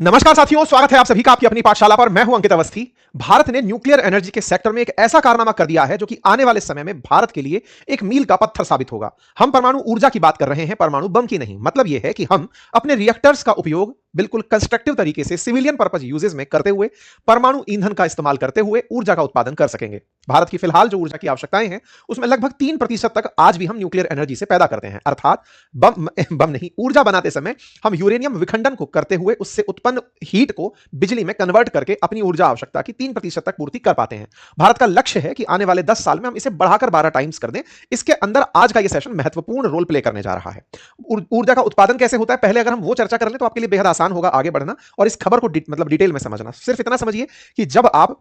नमस्कार साथियों, स्वागत है आप सभी का आपकी अपनी पाठशाला पर। मैं हूं अंकित अवस्थी। भारत ने न्यूक्लियर एनर्जी के सेक्टर में एक ऐसा कारनामा कर दिया है जो कि आने वाले समय में भारत के लिए एक मील का पत्थर साबित होगा। हम परमाणु ऊर्जा की बात कर रहे हैं, परमाणु बम की नहीं। मतलब यह है कि हम अपने रिएक्टर्स का उपयोग बिल्कुल कंस्ट्रक्टिव तरीके से सिविलियन पर्पज यूजेस में करते हुए, परमाणु ईंधन का इस्तेमाल करते हुए ऊर्जा का उत्पादन कर सकेंगे। भारत की फिलहाल जो ऊर्जा की आवश्यकताएं हैं उसमें लगभग 3% तक आज भी हम न्यूक्लियर एनर्जी से पैदा करते हैं। अर्थात बम नहीं, ऊर्जा बनाते समय हम यूरेनियम विखंडन को करते हुए उससे उत्पन्न हीट को बिजली में कन्वर्ट करके अपनी ऊर्जा आवश्यकता की 3% तक पूर्ति कर पाते हैं। भारत का लक्ष्य है कि आने वाले 10 साल में हम इसे बढ़ाकर 12 टाइम्स कर दें। इसके अंदर आज का यह सेशन महत्वपूर्ण रोल प्ले करने जा रहा है। ऊर्जा का उत्पादन कैसे होता है, पहले अगर हम वो चर्चा कर लें तो आपके लिए बेहद आसान होगा आगे बढ़ना और इस खबर को डिटेल में समझना। सिर्फ इतना समझिए कि जब आप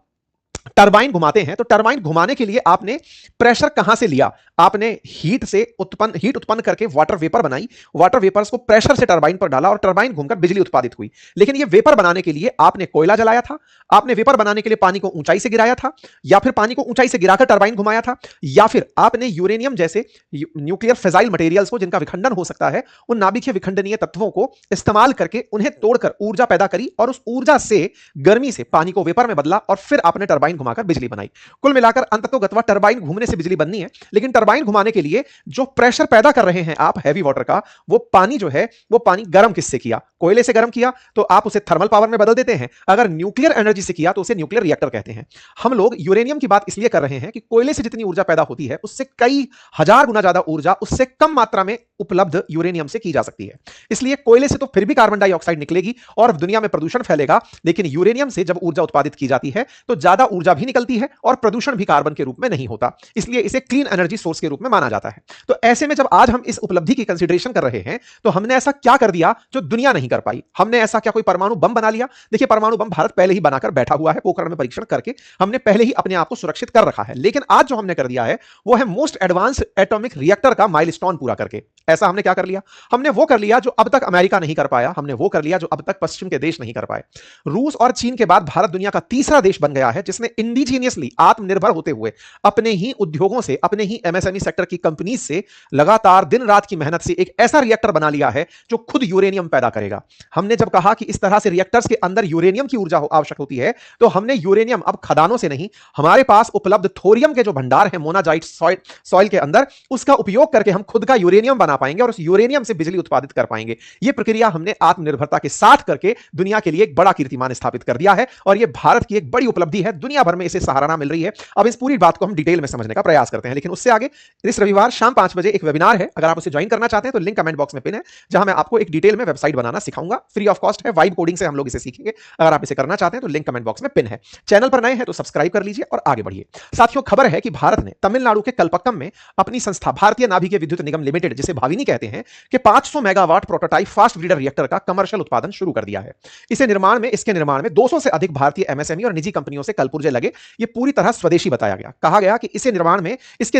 टरबाइन घुमाते हैं तो टरबाइन घुमाने के लिए आपने प्रेशर कहां से लिया? आपने हीट उत्पन्न करके वाटर वेपर बनाई, वाटर वेपर्स को प्रेशर से टरबाइन पर डाला और टरबाइन घूमकर बिजली उत्पादित हुई। लेकिन यह वेपर बनाने के लिए आपने कोयला जलाया था, आपने वेपर बनाने के लिए पानी को ऊंचाई से गिराया था, या फिर पानी को ऊंचाई से गिराकर टरबाइन घुमाया था, या फिर आपने यूरेनियम जैसे न्यूक्लियर फिसाइल मटेरियल्स को, जिनका विखंडन हो सकता है, उन नाभिकीय विखंडनीय तत्वों को इस्तेमाल करके उन्हें तोड़कर ऊर्जा पैदा करी और उस ऊर्जा से गर्मी से पानी को वेपर में बदला और फिर आपने टरबाइन घुमाकर बिजली बनाई। कुल मिलाकर अंततोगत्वा टरबाइन घूमने से बिजली बननी है, लेकिन टरबाइन घुमाने के लिए जो प्रेशर पैदा कर रहे हैं आप हैवी वाटर का, वो पानी जो है वो पानी गर्म किससे किया? कोयले से गर्म किया तो आप उसे थर्मल पावर में बदल देते हैं। अगर न्यूक्लियर एनर्जी से किया तो उसे न्यूक्लियर रिएक्टर कहते हैं। हम लोग यूरेनियम की बात इसलिए कर रहे हैं कि कोयले से जितनी ऊर्जा पैदा होती है उससे कई हजार गुना ज्यादा ऊर्जा उससे कम मात्रा में उपलब्ध यूरेनियम से की जा सकती है। इसलिए कोयले से तो फिर भी कार्बन डाइऑक्साइड निकलेगी और दुनिया में प्रदूषण फैलेगा, लेकिन यूरेनियम से जब ऊर्जा उत्पादित की जाती है तो ज्यादा ऊर्जा भी निकलती है और प्रदूषण भी कार्बन के रूप में नहीं होता। इसलिए इसे क्लीन एनर्जी सोर्स के रूप में माना जाता है। तो ऐसे में जब आज हम इस उपलब्धि की कंसीडरेशन कर रहे हैं तो हमने ऐसा क्या कर दिया जो दुनिया नहीं कर पाई? हमने ऐसा क्या कोई परमाणु बम बना लिया? देखिए, परमाणु बम भारत पहले ही बनाकर बैठा हुआ है, पोखरण में परीक्षण करके हमने पहले ही अपने आप को सुरक्षित कर रखा है। लेकिन आज जो हमने कर दिया है वो है मोस्ट एडवांस एटॉमिक रिएक्टर का माइलस्टोन पूरा करके। ऐसा हमने क्या कर लिया? हमने वो कर लिया जो अब तक अमेरिका नहीं कर पाया, हमने वो कर लिया जो अब तक पश्चिम के देश नहीं कर पाए। रूस और चीन के बाद भारत दुनिया का तीसरा देश बन गया है जिसने इंडिजीनियसली, आत्मनिर्भर होते हुए, अपने ही उद्योगों से, अपने ही एमएसएमई सेक्टर की कंपनीज से लगातार दिन रात की मेहनत से एक ऐसा रिएक्टर बना लिया है जो खुद यूरेनियम पैदा करेगा। हमने जब कहा कि इस तरह से रिएक्टर्स के अंदर यूरेनियम की ऊर्जा आवश्यक होती है तो हमने यूरेनियम अब खदानों से नहीं, हमारे पास उपलब्ध थोरियम के जो भंडार है मोनाजाइट सॉइल के अंदर, उसका उपयोग करके हम खुद का यूरेनियम बना पाएंगे और उस यूरेनियम से बिजली उत्पादित कर पाएंगे। यह प्रक्रिया हमने आत्मनिर्भरता के साथ करके दुनिया के लिए एक बड़ा कीर्तिमान स्थापित कर दिया है और यह भारत की एक बड़ी उपलब्धि है। दुनिया भर में इसे सराहना मिल रही है। अब इस पूरी बात को हम डिटेल में समझने का प्रयास करते हैं, लेकिन उससे आगे इस रविवार शाम 5 बजे एक वेबिनार है। अगर आप उसे ज्वाइन करना चाहते हैं तो लिंक कमेंट बॉक्स में पिन है, जहां मैं आपको एक डिटेल में वेबसाइट बनाना सिखाऊंगा। फ्री ऑफ कॉस्ट है, वाइब कोडिंग से हम लोग इसे सीखेंगे। अगर आप इसे करना चाहते हैं तो लिंक कमेंट बॉक्स में पिन है। चैनल पर नए हैं तो सब्सक्राइब कर लीजिए और आगे बढ़िए। साथियों, खबर है कि भारत ने तमिलनाडु के कलपक्कम में अपनी संस्था भारतीय नाभिकीय विद्युत निगम लिमिटेड, जिसे भाविनी कहते हैं, कि 500 megawatt prototype fast breeder reactor का कमर्शियल उत्पादन शुरू कर दिया है। इसके निर्माण में 200 से अधिक भारतीय एमएसएमई और निजी कंपनियों से कलपुर्जे लगे। यह पूरी तरह स्वदेशी बताया गया। कहा गया कि इसके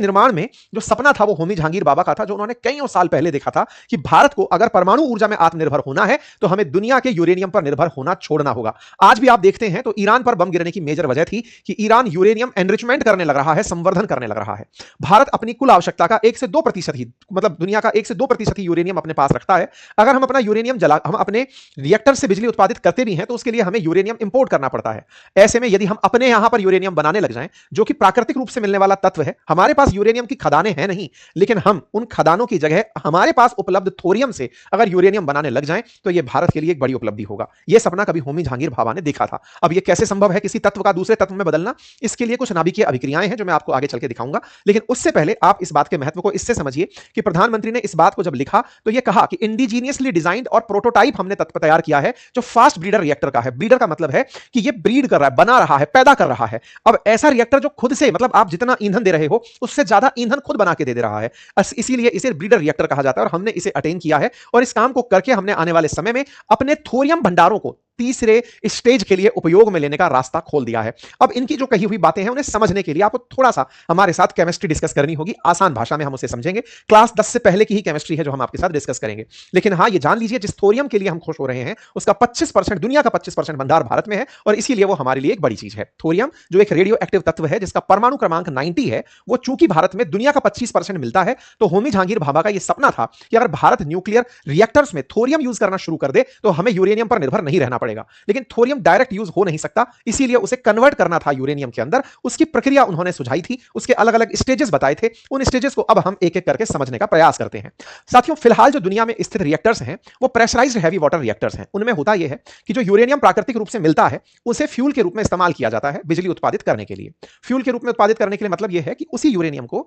निर्माण में जो सपना था वो होमी जहांगीर बाबा का था, जो उन्होंने कई साल पहले देखा था कि भारत को अगर परमाणु ऊर्जा में आत्मनिर्भर होना है तो हमें दुनिया के यूरेनियम पर निर्भर होना छोड़ना होगा। आज भी आप देखते हैं तो ईरान पर बम गिरने की मेजर वजह थी कि ईरान यूरेनियम एनरिचमेंट करने लग रहा है, संवर्धन करने लग रहा है। भारत अपनी कुल आवश्यकता का 1 से 2% ही, मतलब दुनिया का 1 से 2% ही यूरेनियम अपने पास रखता है। अगर हम अपना यूरेनियम हम अपने रिएक्टर से बिजली उत्पादित करते भी हैं तो उसके लिए हमें यूरेनियम इंपोर्ट करना पड़ता है। ऐसे में यदि हम अपने यहां पर यूरेनियम बनाने लग जाएं, जो कि प्राकृतिक रूप से मिलने वाला तत्व है, हमारे पास यूरेनियम की खदानें हैं नहीं, लेकिन हम उन खदानों की जगह हमारे पास उपलब्ध थोरियम से अगर यूरेनियम बनाने लग जाएं तो यह भारत के लिए एक बड़ी उपलब्धि होगा। यह सपना कभी होमी जहांगीर भाभा ने देखा था। अब यह कैसे संभव है किसी तत्व का दूसरे तत्व में बदलना? इसके लिए कुछ नाभिकीय अभिक्रियाएं हैं जो मैं आपको आगे चल के दिखाऊंगा, लेकिन उससे पहले आप इस बात के महत्व को इससे समझिए कि प्रधानमंत्री ने इस बात को जब लिखा तो यह कहा कि इंडिजीनियसली डिजाइंड और प्रोटोटाइप हमने तत्व तैयार किया है जो फास्ट ब्रीडर रिएक्टर का है। ब्रीडर का मतलब है कि यह ब्रीड कर रहा है, बना रहा है, पैदा कर रहा है। अब ऐसा रिएक्टर जो खुद से, मतलब आप जितना ईंधन दे रहे हो उससे ज्यादा ईंधन खुद बना के दे रहा है, इसीलिए इसे ब्रीडर रिएक्टर कहा जाता है और हमने इसे अटेन किया है। और इस काम को करके हमने आने वाले समय में अपने थोरियम भंडारों को तीसरे स्टेज के लिए उपयोग में लेने का रास्ता खोल दिया है। अब इनकी जो कही हुई बातें हैं उन्हें समझने के लिए आपको थोड़ा सा हमारे साथ केमिस्ट्री डिस्कस करनी होगी। आसान भाषा में हम उसे समझेंगे। क्लास 10 से पहले की ही केमिस्ट्री है जो हम आपके साथ डिस्कस करेंगे। लेकिन हाँ, ये जान लीजिए, जिस थोरियम के लिए हम खुश हो रहे हैं उसका 25%, दुनिया का 25% भंडार भारत में है और इसीलिए वो हमारे लिए एक बड़ी चीज है। थोरियम जो एक रेडियो एक्टिव तत्व है जिसका परमाणु क्रमांक 90 है, वो चूंकि भारत में दुनिया का 25% मिलता है, तो होमी जहांगीर भाभा का यह सपना था कि अगर भारत न्यूक्लियर रिएक्टर्स में थोरियम यूज करना शुरू कर दे तो हमें यूरेनियम पर निर्भर नहीं रहना पड़ेगा। पड़ेगा। लेकिन थोरियम डायरेक्ट यूज हो नहीं सकता, इसीलिए उसे कन्वर्ट करना था यूरेनियम के अंदर। उसकी प्रक्रिया उन्होंने सुझाई थी, उसके अलग अलग स्टेजेस बताए थे। उन स्टेजेस को अब हम एक एक करके समझने का प्रयास करते हैं। साथियों, फिलहाल जो दुनिया में स्थित रिएक्टर्स हैं वो प्रेशराइज्ड हैवी वाटर रिएक्टर्स हैं। उनमें होता यह है कि जो यूरेनियम प्राकृतिक रूप से मिलता है उसे फ्यूल के रूप में इस्तेमाल किया जाता है बिजली उत्पादित करने के लिए। फ्यूल के रूप में उत्पादित करने के लिए मतलब यह है कि उसी यूरेनियम को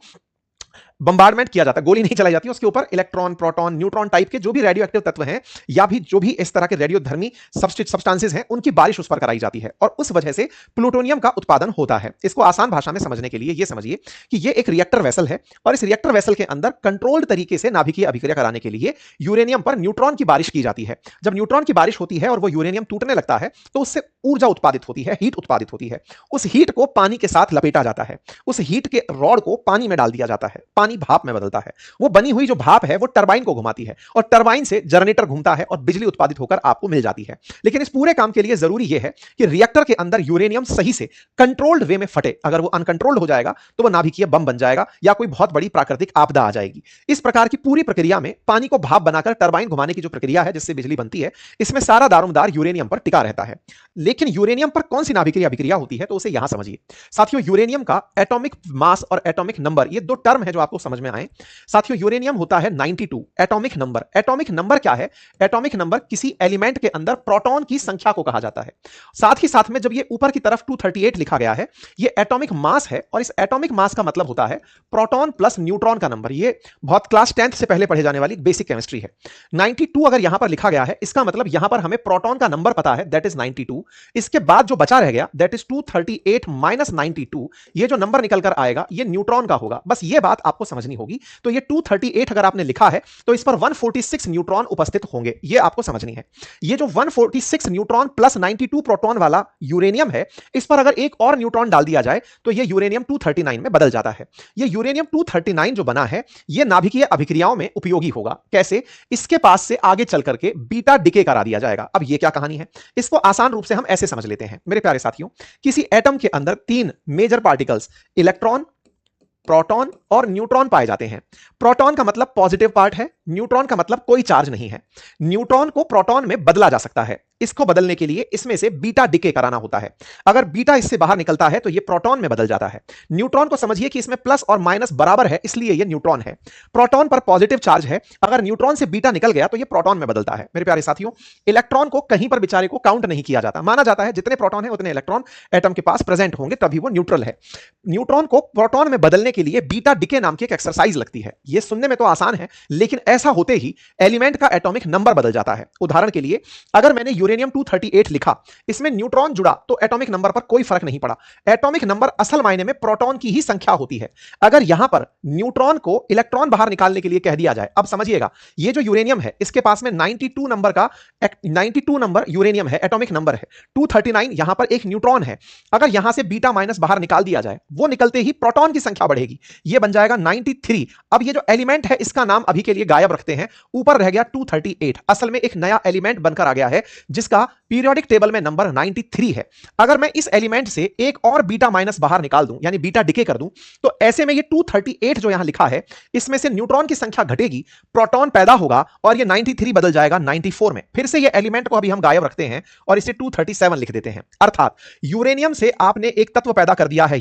बंबार्डमेंट किया जाता है, गोली नहीं चलाई जाती, उसके ऊपर इलेक्ट्रॉन, प्रोटॉन, न्यूट्रॉन टाइप के जो भी रेडियो एक्टिव तत्व हैं या भी जो भी इस तरह के रेडियोधर्मी सब्सटेंसेस हैं उनकी बारिश उस पर कराई जाती है और उस वजह से प्लूटोनियम का उत्पादन होता है। इसको आसान भाषा में समझने के लिए यह समझिए कि यह एक रिएक्टर वेसल है और इस रिएक्टर वेसल के अंदर कंट्रोल्ड तरीके से नाभिकीय अभिक्रिया कराने के लिए यूरेनियम पर न्यूट्रॉन की बारिश की जाती है। जब न्यूट्रॉन की बारिश होती है और वो यूरेनियम टूटने लगता है तो उससे ऊर्जा उत्पादित होती है, हीट उत्पादित होती है। उस हीट को पानी के साथ लपेटा जाता है, उस हीट के रॉड को पानी में डाल दिया जाता है, पानी भाप में बदलता है। वो बनी हुई जो भाप है वो टरबाइन को घुमाती है और टरबाइन से जनरेटर घूमता है और बिजली उत्पादित होकर आपको मिल जाती है। लेकिन इस पूरे काम के लिए जरूरी यह है कि रिएक्टर के अंदर यूरेनियम सही से कंट्रोल्ड वे में फटे। अगर वो अनकंट्रोल्ड हो जाएगा तो वो नाभिकीय बम बन जाएगा या कोई बहुत बड़ी प्राकृतिक आपदा आ जाएगी। इस प्रकार की पूरी प्रक्रिया में पानी को भाप बनाकर टरबाइन घुमाने की जो प्रक्रिया है जिससे बिजली बनती है, इसमें सारा दारोमदार यूरेनियम पर टिका रहता है। लेकिन यूरेनियम पर कौन सी नाभिकीय अभिक्रिया होती है तो उसे यहां समझिए। साथियों, यूरेनियम का एटॉमिक मास और एटॉमिक नंबर, ये दो टर्म है जो आपको समझ में आए। साथियों, यूरेनियम होता है 92 एटॉमिक नंबर। एटॉमिक नंबर क्या है? एटॉमिक नंबर किसी एलिमेंट के अंदर प्रोटॉन की संख्या को कहा जाता है। साथ ही साथ में जब ये ऊपर की तरफ 238 लिखा गया है, ये एटॉमिक मास है और इस एटॉमिक मास का मतलब होता है प्रोटॉन प्लस न्यूट्रॉन का नंबर। ये बहुत क्लास 10th से पहले पढ़े जाने वाली बेसिक केमिस्ट्री है। 92 अगर यहां पर लिखा गया है, इसका मतलब यहां पर हमें प्रोटॉन का नंबर पता है, दैट इज 92। इसके बाद जो बचा रह गया दैट इज 238 माइनस 92, ये जो नंबर निकल कर आएगा ये न्यूट्रॉन का होगा। बस ये बात आपको समझनी होगी। तो ये 238 अगर आपने लिखा है तो इस पर 146 न्यूट्रॉन उपस्थित होंगे, ये आपको समझनी है। ये जो 146 न्यूट्रॉन प्लस 92 प्रोटॉन वाला यूरेनियम है, इस पर अगर एक और न्यूट्रॉन डाल दिया जाए तो ये यूरेनियम 239 में बदल जाता है। ये यूरेनियम 239 जो बना है ये नाभिकीय अभिक्रियाओं में उपयोगी होगा। कैसे? इसके पास से आगे चल करके बीटा डिके करा दिया जाएगा। अब ये क्या कहानी है, इसको आसान रूप से हम ऐसे समझ लेते हैं मेरे प्यारे साथियों। किसी एटम के अंदर 3 मेजर पार्टिकल्स इलेक्ट्रॉन, प्रोटॉन और न्यूट्रॉन पाए जाते हैं। प्रोटॉन का मतलब पॉजिटिव पार्ट है, न्यूट्रॉन का मतलब कोई चार्ज नहीं है। न्यूट्रॉन को प्रोटॉन में बदला जा सकता है। इसको बदलने के लिए इसमें से बीटा डिके कराना होता है। अगर बीटा इससे बाहर निकलता है तो ये प्रोटॉन में बदल जाता है। न्यूट्रॉन को समझिए कि इसमें प्लस और माइनस बराबर है, इसलिए ये न्यूट्रॉन है। प्रोटॉन पर पॉजिटिव चार्ज है, अगर न्यूट्रॉन से बीटा निकल गया तो ये प्रोटॉन में बदलता है। मेरे प्यारे साथियों, इलेक्ट्रॉन को कहीं पर बेचारे को काउंट नहीं किया जाता। माना जाता है जितने प्रोटॉन है उतने इलेक्ट्रॉन एटम के पास प्रेजेंट होंगे तभी वो न्यूट्रल है। न्यूट्रॉन को प्रोटॉन में बदलने के लिए बीटा डिके नाम की एक एक्सरसाइज लगती है। ये सुनने में तो आसान है, लेकिन ऐसा होते ही एलिमेंट का एटॉमिक नंबर बदल जाता है। उदाहरण के लिए, अगर मैंने यूरेनियम 238 लिखा, इसमें न्यूट्रॉन जुड़ा तो एटॉमिक नंबर पर कोई फर्क नहीं पड़ा। एटॉमिक नंबर असल मायने में प्रोटॉन की ही संख्या होती है। अगर यहां पर न्यूट्रॉन को इलेक्ट्रॉन बाहर निकालने के लिए कह दिया जाए, अब समझिएगा, ये जो यूरेनियम है इसके पास में 92 नंबर का 92 नंबर यूरेनियम है, एटॉमिक नंबर है। 239 यहां पर एक न्यूट्रॉन है। अगर यहां से बीटा माइनस बाहर निकाल दिया जाए, वो निकलते ही प्रोटॉन की संख्या बढ़ेगी, ये बन जाएगा 93। अब ये जो एलिमेंट है इसका नाम अभी के लिए गायब रखते हैं, ऊपर रह गया 238। असल में एक नया एलिमेंट बनकर आ गया है जिसका पीरियोडिक टेबल में नंबर 93 है। अगर मैं इस एलिमेंट से एक और बीटा माइनस बाहर निकाल दूं, यानी बीटा डिके कर दूं, तो ऐसे में ये 238 जो यहां लिखा है इसमें से न्यूट्रॉन की संख्या घटेगी, प्रोटॉन पैदा होगा और ये 93 बदल जाएगा 94 में। फिर से ये एलिमेंट को अभी हम गायब रखते हैं और इसे 237 लिख देते हैं। अर्थात यूरेनियम से आपने एक तत्व पैदा कर दिया है,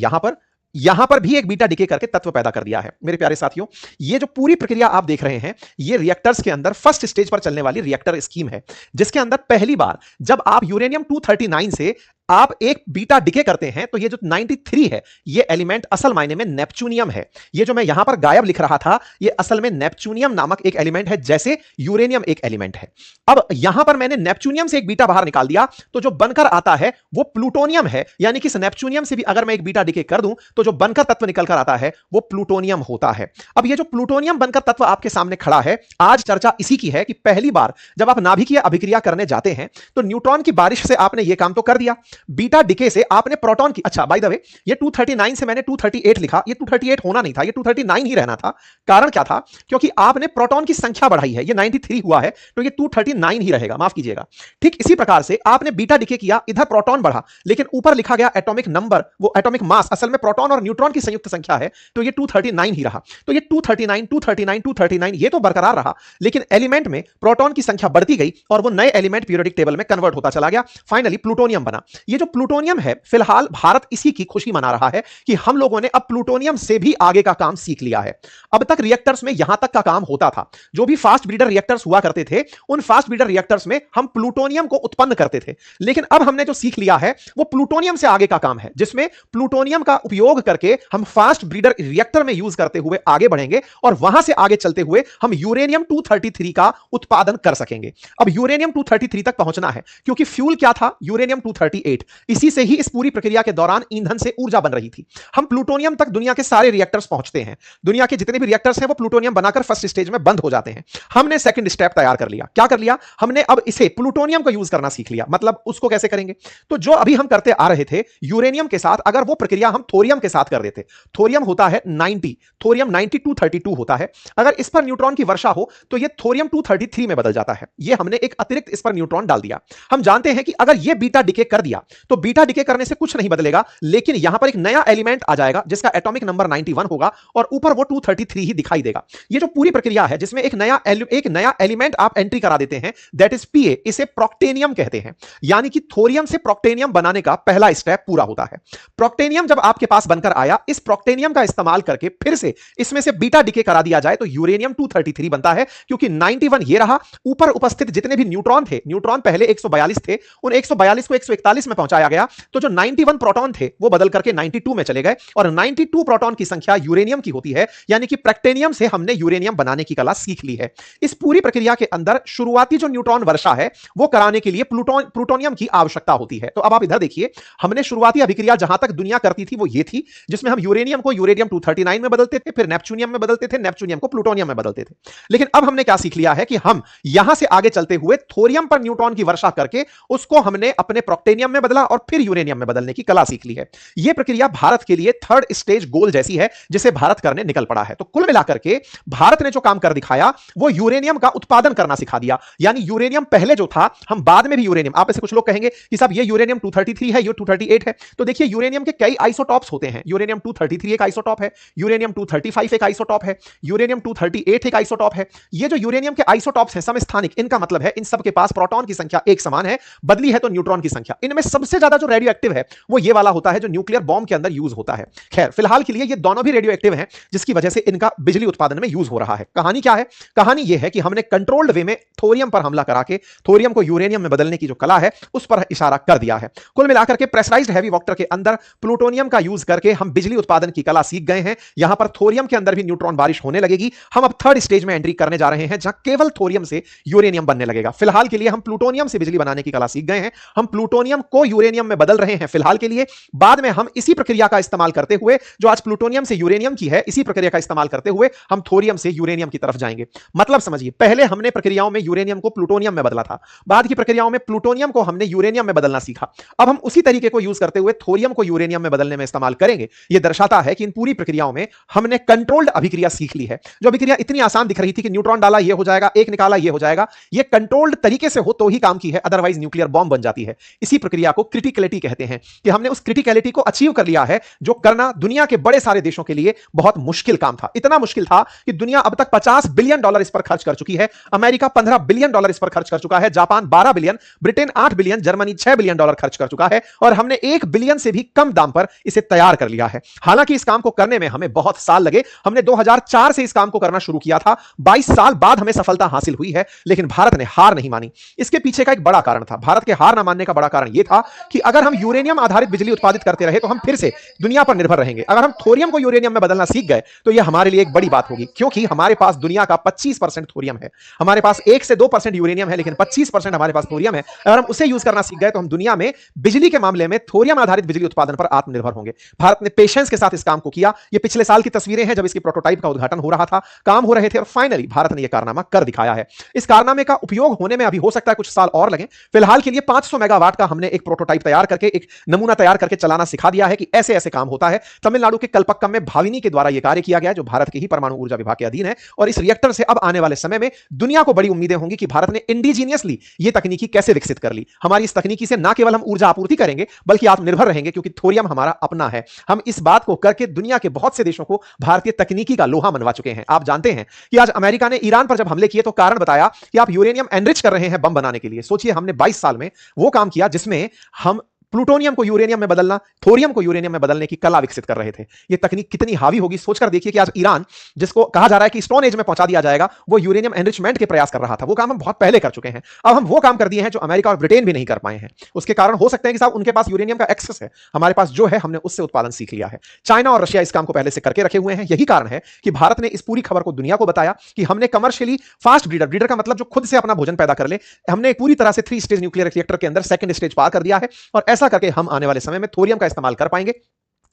यहां पर भी एक बीटा डिके करके तत्व पैदा कर दिया है। मेरे प्यारे साथियों, ये जो पूरी प्रक्रिया आप देख रहे हैं, ये रिएक्टर्स के अंदर फर्स्ट स्टेज पर चलने वाली रिएक्टर स्कीम है, जिसके अंदर पहली बार जब आप यूरेनियम 239 से आप एक बीटा डिके करते हैं तो ये जो 93 है ये एलिमेंट असल मायने में नेपच्यूनियम है। ये जो मैं यहां पर गायब लिख रहा था ये असल में नेपच्यूनियम नामक एक एलिमेंट है, जैसे यूरेनियम एक एलिमेंट है। अब यहां पर मैंने नेपच्यूनियम से एक बीटा बाहर निकाल दिया तो जो बनकर आता है वो प्लूटोनियम है, यानी कि इस नेपच्यूनियम से भी अगर मैं एक बीटा डिके कर दूं तो जो बनकर तत्व निकल कर आता है वो प्लूटोनियम होता है। अब ये जो प्लूटोनियम बनकर तत्व आपके सामने खड़ा है, आज चर्चा इसी की है कि पहली बार जब आप नाभिकीय अभिक्रिया करने जाते हैं तो न्यूट्रॉन की बारिश से आपने ये काम तो कर दिया, बीटा डिके से आपने प्रोटॉन की, अच्छा बाय द वे ये 239 से मैंने 238 लिखा, ये 238 होना नहीं था, ये 239 ही रहना था। कारण क्या था? क्योंकि आपने प्रोटॉन की संख्या बढ़ाई है, ये 93 हुआ है तो ये 239 ही रहेगा, माफ कीजिएगा। ठीक इसी प्रकार से आपने बीटा डिके किया, इधर प्रोटॉन बढ़ा, लेकिन ऊपर लिखा गया एटॉमिक नंबर, वो एटॉमिक मास असल में प्रोटॉन और न्यूट्रॉन की संयुक्त संख्या है, तो ये 239 ही रहा। तो ये 239 239 239 ये तो बरकरार रहा, लेकिन एलिमेंट में प्रोटॉन की संख्या बढ़ती गई और वो नए एलिमेंट पीरियोडिक टेबल में कन्वर्ट होता चला गया। फाइनली प्लूटोनियम बना। ये जो प्लूटोनियम है, फिलहाल भारत इसी की खुशी मना रहा है कि हम लोगों ने अब प्लूटोनियम से भी आगे का काम सीख लिया है। अब तक रिएक्टर्स में यहां तक का काम होता था, जो भी फास्ट ब्रीडर रिएक्टर्स हुआ करते थे, उन फास्ट ब्रीडर रिएक्टर्स में हम प्लूटोनियम को उत्पन्न करते थे। लेकिन अब हमने जो सीख लिया है वो प्लूटोनियम से आगे का काम है, जिसमें प्लूटोनियम का उपयोग करके हम फास्ट ब्रीडर रिएक्टर में यूज करते हुए आगे बढ़ेंगे और वहां से आगे चलते हुए हम यूरेनियम 233 का उत्पादन कर सकेंगे। अब यूरेनियम 233 तक पहुंचना है, क्योंकि फ्यूल क्या था? यूरेनियम 238। इसी से ही इस पूरी प्रक्रिया के दौरान ईंधन से ऊर्जा बन रही थी। हम प्लूटोनियम तक दुनिया के सारे रिएक्टर्स पहुंचते हैं, दुनिया के जितने भी रिएक्टर्स हैं वो प्लूटोनियम बनाकर फर्स्ट स्टेज में बंद हो जाते हैं। हमने सेकंड स्टेप तैयार कर लिया। क्या कर लिया हमने? अब इसे प्लूटोनियम को यूज करना सीख लिया। मतलब उसको कैसे करेंगे? तो जो अभी हम करते आ रहे थे यूरेनियम के साथ, अगर वो प्रक्रिया हम थोरियम के साथ कर देते, थोरियम होता है 90, थोरियम 9232 होता है, अगर इस पर न्यूट्रॉन की वर्षा हो तो ये थोरियम 233 में बदल जाता है। ये हमने एक अतिरिक्त इस पर न्यूट्रॉन डाल दिया। हम जानते हैं कि अगर ये बीटा डिके कर दिया तो बीटा डिके करने से कुछ नहीं बदलेगा, लेकिन यहां पर एक नया एलिमेंट आ जाएगा जिसका एटॉमिक नंबर 91 होगा और ऊपर वो 233 ही दिखाई देगा। ये जो पूरी प्रक्रिया है जिसमें एक नया एलिमेंट आप एंट्री करा देते हैं, दैट इज पीए, इसे प्रोक्टेनियम कहते हैं। यानी कि थोरियम से प्रोक्टेनियम बनाने का पहला स्टेप पूरा होता है। प्रोक्टेनियम जब आपके पास बनकर आया, इस प्रोक्टेनियम का इस्तेमाल करके फिर से इसमें से बीटा डिके करा दिया जाए तो यूरेनियम 233 बनता है, क्योंकि 91 ये रहा। ऊपर उपस्थित जितने भी न्यूट्रॉन थे, न्यूट्रॉन पहले 142 थे, उन 142 को 141 में पहुंचाया गया, तो जो 91 प्रोटॉन थे वो बदल करके 92 में चले गए और 92 प्रोटॉन की संख्या यूरेनियम की होती है। यानी कि प्रोक्टेनियम से हमने यूरेनियम बनाने की कला सीख ली है। इस पूरी प्रक्रिया के अंदर शुरुआती जो न्यूट्रॉन वर्षा है वो कराने के लिए प्लूटोनियम की आवश्यकता होती है। तो अब आप इधर देखिए, हमने शुरुआती अभिक्रिया जहां तक दुनिया करती थी वो ये थी, जिसमें हम यूरेनियम को यूरेनियम 239 में बदलते थे, फिर नेपच्यूनियम में बदलते थे, नेपच्यूनियम को प्लूटोनियम में बदलते थे। लेकिन अब हमने क्या सीख लिया है कि हम यहां से आगे चलते हुए थोरियम पर न्यूट्रॉन की वर्षा करके उसको हमने अपने प्रोक्टेनियम में बदला और फिर यूरेनियम में बदलने की कला सीख ली है। यह प्रक्रिया भारत के लिए थर्ड स्टेज गोल जैसी है, जिसे भारत करने निकल पड़ा है। तो कुल मिलाकर के भारत ने जो काम कर दिखाया वो यूरेनियम का उत्पादन करना सिखा दिया। यानी यूरेनियम पहले जो था, हम बाद में भी यूरेनियम, आप में से कुछ लोग कहेंगे कि साहब ये यूरेनियम 233 है, ये 238 है, तो देखिए यूरेनियम के कई आइसोटॉप्स होते हैं। यूरेनियम 233 एक आइसोटॉप है, यूरेनियम 235 एक आइसोटॉप है, यूरेनियम 238 एक आइसोटॉप है। ये जो यूरेनियम के आइसोटॉप्स हैं समस्थानिक, इनका मतलब है इन सब के पास प्रोटॉन की संख्या एक समान है, बदली है तो न्यूट्रॉन की संख्या। इनमें सबसे ज्यादा जो रेडियो एक्टिव है वो ये वाला होता है जो न्यूक्लियर बॉम्ब के अंदर यूज होता है। खैर फिलहाल के लिए ये दोनों भी रेडियो एक्टिव हैं, जिसकी वजह से इनका बिजली उत्पादन में यूज हो रहा है। कहानी क्या है? कहानी यह है कि हमने कंट्रोल्ड वे में थोरियम पर हमला करा के थोरियम को यूरेनियम में बदलने की जो कला है उस पर इशारा कर दिया है। कुल मिलाकर के प्रेशराइज्ड हैवी वाटर के अंदर प्लूटोनियम का यूज करके हम बिजली उत्पादन की कला सीख गए हैं। यहां पर थोरियम के अंदर भी न्यूट्रॉन बारिश होने लगेगी। हम अब थर्ड स्टेज में एंट्री करने जा रहे हैं जहां केवल थोरियम से यूरेनियम बनने लगेगा। फिलहाल के लिए हम प्लूटोनियम से बिजली बनाने की कला सीख गए हैं, हम प्लूटोनियम को यूरेनियम में बदल रहे हैं फिलहाल के लिए। बाद में हम इसी प्रक्रिया का इस्तेमाल करते हुए, जो आज प्लूटोनियम से यूरेनियम की है, इसी प्रक्रिया का इस्तेमाल करते हुए हम थोरियम से यूरेनियम की तरफ जाएंगे। मतलब समझिए, पहले हमने प्रक्रियाओं में यूरेनियम को प्लूटोनियम में बदला था, बाद की प्रक्रियाओं में प्लूटोनियम को हमने यूरेनियम में बदलना सीखा। अब हम उसी तरीके को यूज करते हुए थोरियम को यूरेनियम में बदलने में इस्तेमाल करेंगे। यह दर्शाता है कि इन पूरी प्रक्रियाओं में हमने कंट्रोल्ड अभिक्रिया सीख ली है। जो अभिक्रिया इतनी आसान दिख रही थी कि न्यूट्रॉन डाला ये हो जाएगा, एक निकाला ये हो जाएगा, ये कंट्रोल्ड तरीके से हो तो ही काम की है, अदरवाइज न्यूक्लियर बॉम्ब बन जाती है। इसी प्रक्रिया को क्रिटिकलिटी कहते हैं कि हमने उस क्रिटिकलिटी को अचीव कर लिया है, जो करना दुनिया के बड़े सारे देशों के लिए बहुत मुश्किल काम था। इतना मुश्किल था कि दुनिया अब तक $50 बिलियन इस पर खर्च कर चुकी है। अमेरिका $15 बिलियन इस पर खर्च कर चुका है, Japan $12 billion, Britain $8 billion, Germany $6 billion खर्च कर चुका है और हमने $1 बिलियन से भी कम दाम पर इसे तैयार कर लिया है। हालांकि इस काम को करने में हमें बहुत साल लगे। हमने 2004 से इस काम को करना शुरू किया था, 22 साल बाद हमें सफलता हासिल हुई है, लेकिन भारत ने हार नहीं मानी। इसके पीछे का एक बड़ा कारण था, भारत के हार ना मानने का बड़ा कारण यह था कि अगर हम यूरेनियम आधारित बिजली उत्पादित करते रहे तो हम फिर से दुनिया पर निर्भर रहेंगे। अगर हम थोरियम को यूरेनियम में बदलना सीख गए तो यह हमारे लिए एक बड़ी बात होगी, क्योंकि हमारे पास दुनिया का 25% थोरियम है। हमारे पास 1 से 2% यूरेनियम है, लेकिन 25% हमारे पास थोरियम है। अगर हम उसे यूज करना सीख गए तो हम दुनिया में बिजली के मामले में थोरियम आधारित बिजली उत्पादन पर आत्मनिर्भर होंगे। भारत ने पेशेंस के साथ इस काम को किया। ये पिछले साल की तस्वीरें हैं जब इसकी प्रोटोटाइप का उद्घाटन हो रहा था, काम हो रहे थे और फाइनली भारत ने यह कारनामा कर दिखाया है। इस कारनामे का उपयोग होने में अभी हो सकता है कुछ साल और लगे। फिलहाल के लिए 500 मेगावाट का हमने एक एक प्रोटोटाइप तैयार करके, एक नमूना तैयार करके चलाना सिखा दिया है कि ऐसे ऐसे काम होता है। तमिलनाडु के कलपक्कम में भाविनी के द्वारा यह कार्य किया गया, जो भारत के ही परमाणु ऊर्जा विभाग के अधीन है। और इस रिएक्टर से अब आने वाले समय में दुनिया को बड़ी उम्मीदें होंगी कि भारत ने इंडिजीनियसली यह तकनीकी कैसे विकसित कर ली। हमारी इस तकनीकी से न केवल हम ऊर्जा आपूर्ति करेंगे बल्कि आत्मनिर्भर रहेंगे, क्योंकि थोरियम हमारा अपना है। हम इस बात को करके दुनिया के बहुत से देशों को भारतीय तकनीकी का लोहा मनवा चुके हैं। आप जानते हैं कि आज अमेरिका ने ईरान पर जब हमले किए तो कारण बताया कि आप यूरेनियम एनरिच कर रहे हैं बम बनाने के लिए। सोचिए, हमने 22 साल में वो काम किया जिसमें हम प्लूटोनियम को यूरेनियम में बदलना, थोरियम को यूरेनियम में बदलने की कला विकसित कर रहे थे। यह तकनीक कितनी हावी होगी सोचकर देखिए कि आज ईरान, जिसको कहा जा रहा है कि स्टोन एज में पहुंचा दिया जाएगा, वो यूरेनियम एनरिचमेंट के प्रयास कर रहा था। वो काम हम बहुत पहले कर चुके हैं। अब हम वो काम कर दिए हैं जो अमेरिका और ब्रिटेन भी नहीं कर पाए हैं। उसके कारण हो सकते हैं कि साहब उनके पास यूरेनियम का एक्सेस है, हमारे पास जो है हमने उससे उत्पादन सीख लिया है। चाइना और रशिया इस काम को पहले से करके रखे हुए हैं। यही कारण है कि भारत ने इस पूरी खबर को दुनिया को बताया कि हमने कमर्शियली फास्ट ब्रीडर, ब्रीडर का मतलब जो खुद से अपना भोजन पैदा कर ले, हमने एक पूरी तरह से 3 स्टेज न्यूक्लियर रिएक्टर के अंदर सेकंड स्टेज पार कर दिया है। और ऐसा करके हम आने वाले समय में थोरियम का इस्तेमाल कर पाएंगे।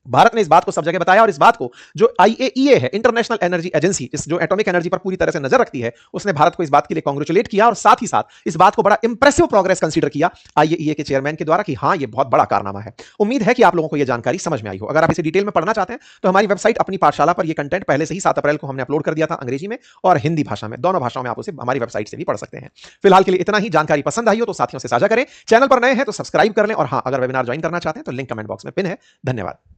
भारत ने इस बात को सब जगह बताया और इस बात को जो आईएईए है, इंटरनेशनल एनर्जी एजेंसी, इस जो एटॉमिक एनर्जी पर पूरी तरह से नजर रखती है, उसने भारत को इस बात के लिए कांग्रेचुलेट किया और साथ ही साथ इस बात को बड़ा इंप्रेसिव प्रोग्रेस कंसीडर किया आईएईए के चेयरमैन के द्वारा कि हां, ये बहुत बड़ा कारनामा है। उम्मीद है कि आप लोगों को यह जानकारी समझ में आई हो। अगर आप इसे डिटेल में पढ़ना चाहते हैं तो हमारी वेबसाइट अपनी पाठशाला पर यह कंटेंट पहले से ही 7 अप्रैल को हमने अपलोड कर दिया था, अंग्रेजी में और हिंदी भाषा में, दोनों भाषाओं में आप उसे हमारी वेबसाइट से भी पढ़ सकते हैं। फिलहाल के लिए इतना ही। जानकारी पसंद आई हो तो साथियों से साझा करें, चैनल पर नए हैं तो सब्सक्राइब कर लें और हां, अगर वेबिनार ज्वाइन करना चाहते हैं तो लिंक कमेंट बॉक्स में पिन है। धन्यवाद।